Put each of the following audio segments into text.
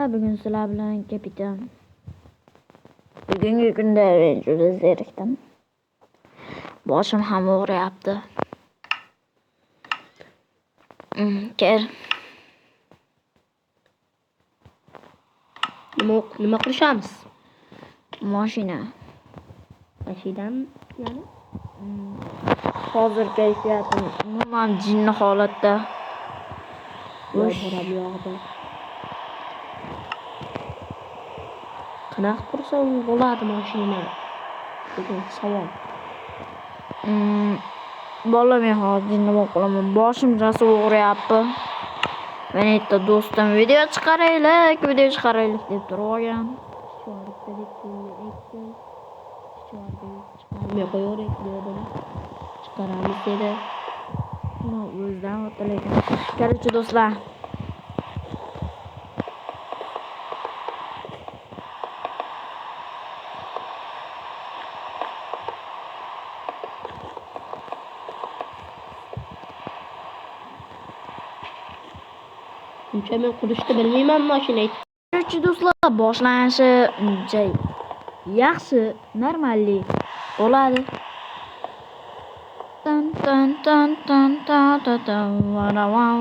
Bugün sizlar bilan kapitan. Bugungi kunda men juda zerikdim. Boshim ham og'riyapti. Kel. Nima qilishamiz? Mashinami yani? Hozir kayfiyatim umuman jinni holatda. Boram yo'g'di. Qanaqa qursam bo'ladi mashina? Degan savol. Bola men hozir nima qilaman? Boshim rosa og'riyapti. Men aytdi do'stim video chiqaraylik deb turgan. Chiqarmay qo'yaverik dedim. Chiqaramiz dedi. O'zidan o'tdi. Короче, do'stlar. Uncha men qurishni bilmayman mashina. Короче, do'stlar, boshlanishi uncha yaxshi, normalniy bo'ladi. Tan tan tan tan tan tan wow.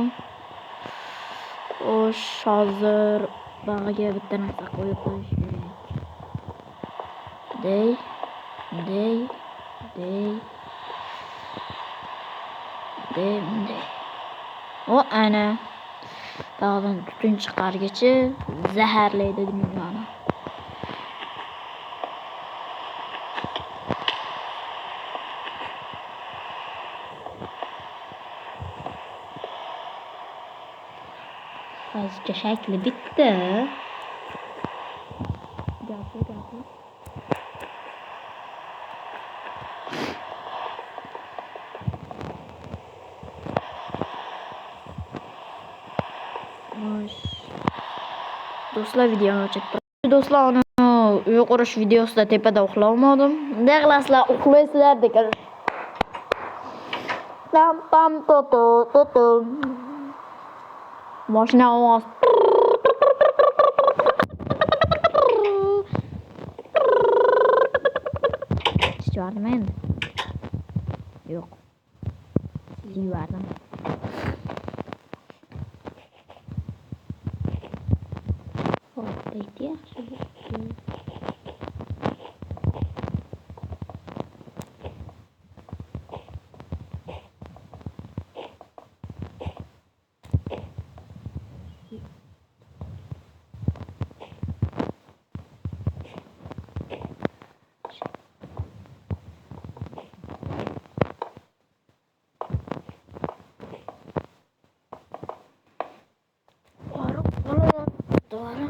Hozir bag'riga bitta narsa qo'yib qo'yish kerak. Dey. O ana. Dog'dan tutun chiqargichi zaharlaydi dunyoni. Hozircha shakli bitti. Gapi. Do'stlar, videoni o'chirib. Do'stlar, uni uy qurish videosida tepada uxlamadim. Bunday qilasizlar, uxlaysizlar degan. Pam to. Mashina ovoz. Yuvardim endi. Yo'q. Yuvardim. Ho'p, yaxshi. Doğru.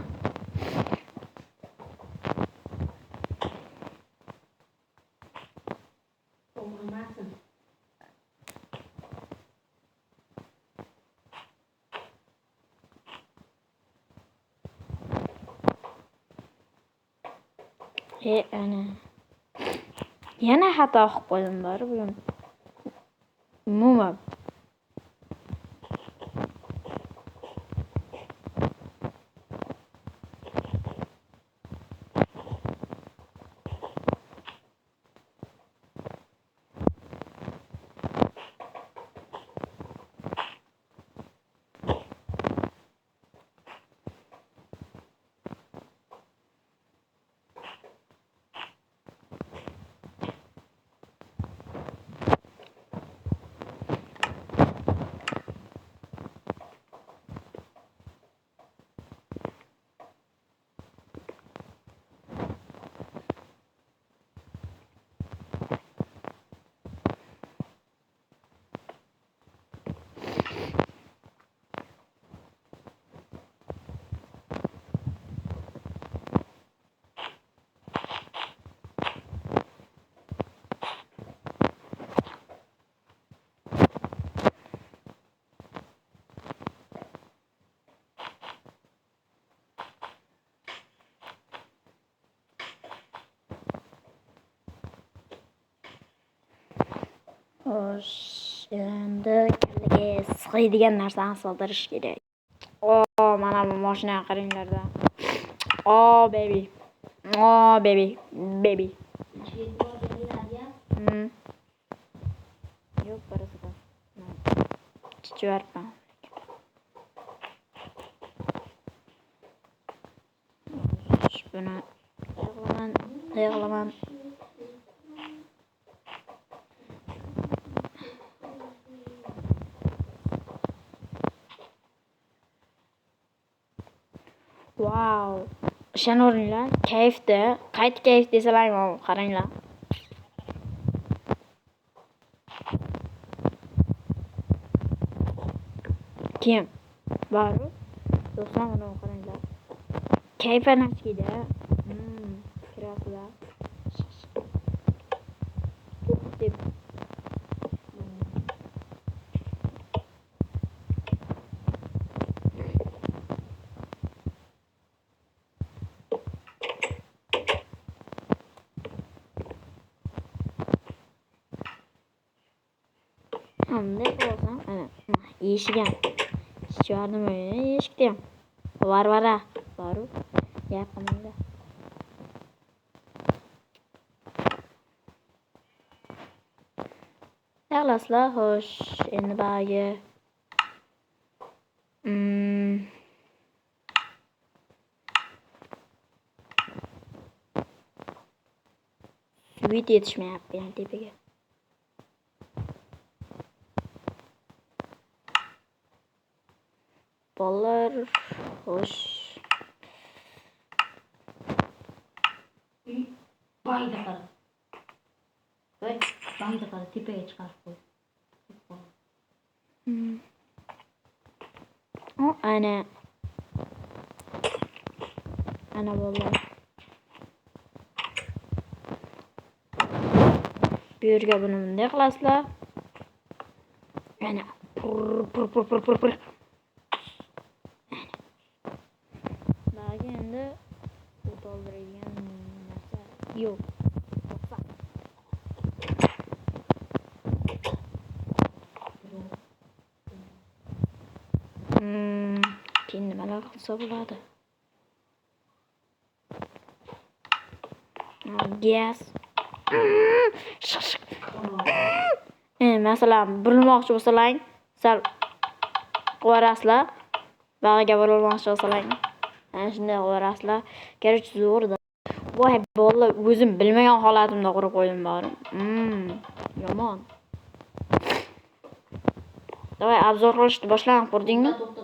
Ana. Yana xato qilib qo'ydim bugun. Umuman. Xo'sh, endi kallaga sig'iydigan narsani soldirish kerak. mana bu mashinaga qaranglar-da. Oh baby. Oh baby. Baby. Yo'q, birisi bor. Chichvarpa. Buni yig'laman. Wow. Ishonavringlar, kayfda. Qayta kayf desalar, qaranglar. Kim? Bor. Do'stlar, mana qaranglar. Kayfan ochkida. Kirasizlar. Deb. Bunday qilsam, ana, eshigim. Chiqardim, eshikda ham. Varvara boru. Gap qilmanglar. Yaxlasizlar, xo'sh, endi bagi. Svit yetishmayapti yani tepaga. Bolalar, xo'sh. Bayda qara. Bayda qara, tepaga chiqarib qo'y. Ana. Ana bolalar. Bu yerga buni bunday qilasizlar. Ana. Pur. Bagi endi o't oldiradigan narsa yo'q. Keyin nimalar qilsa bo'ladi? Gaz. Masalan, burilmoqchi bo'lsalaring, sal qo'rasizlar. Bag'iga burilmoqchi bo'lsalaring, ana shunday qo'rasizlar. Короче, zo'rda. Voy, bolalar, o'zim bilmagan holatimda qurib qo'ydim bari. Yomon. Davay, obzor qilishni boshlang, qurdingmi? To'xta.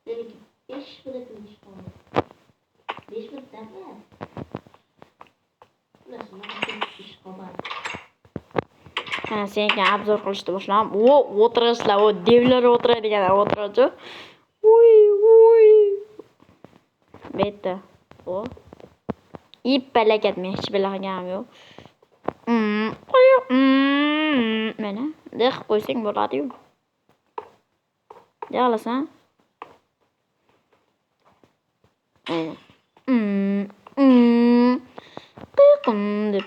Demak, 5 minut ish qoldi. 5 minutdan beri. Senga obzor qilishni boshlam. O'tirishlar, devlar o'tiradigan o'tiruvchi. Uy. Betta. Ipalakat men hech bilaganim yo'q. Mana, deh qo'ysang bo'ladi-yu. Yig'lasan. Qiqim deb.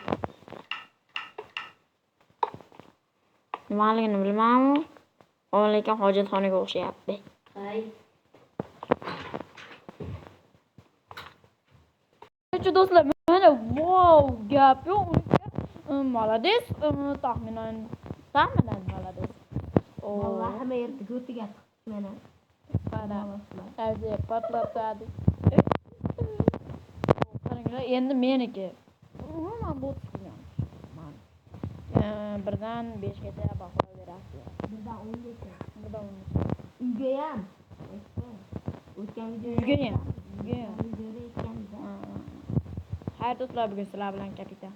Nimaligini bilmayman. Lekin hojatxonaga o'xshayapti. Do'stlar, mana wow, gap yo'q. Молодец, taxminan молодец. Vallahi hamma yerda go'tiga mana. Patlatadi. Qaranglar, endi meniki. Umuman bu tushgan. Birdan 5 gacha baho berasiz. Birdan 10 gacha. Birdan 10. Uyga ham. O'tgan Uyga ham. videoda aytganmiz. Xayr do'stlar, bugun sizlar bilan kapitan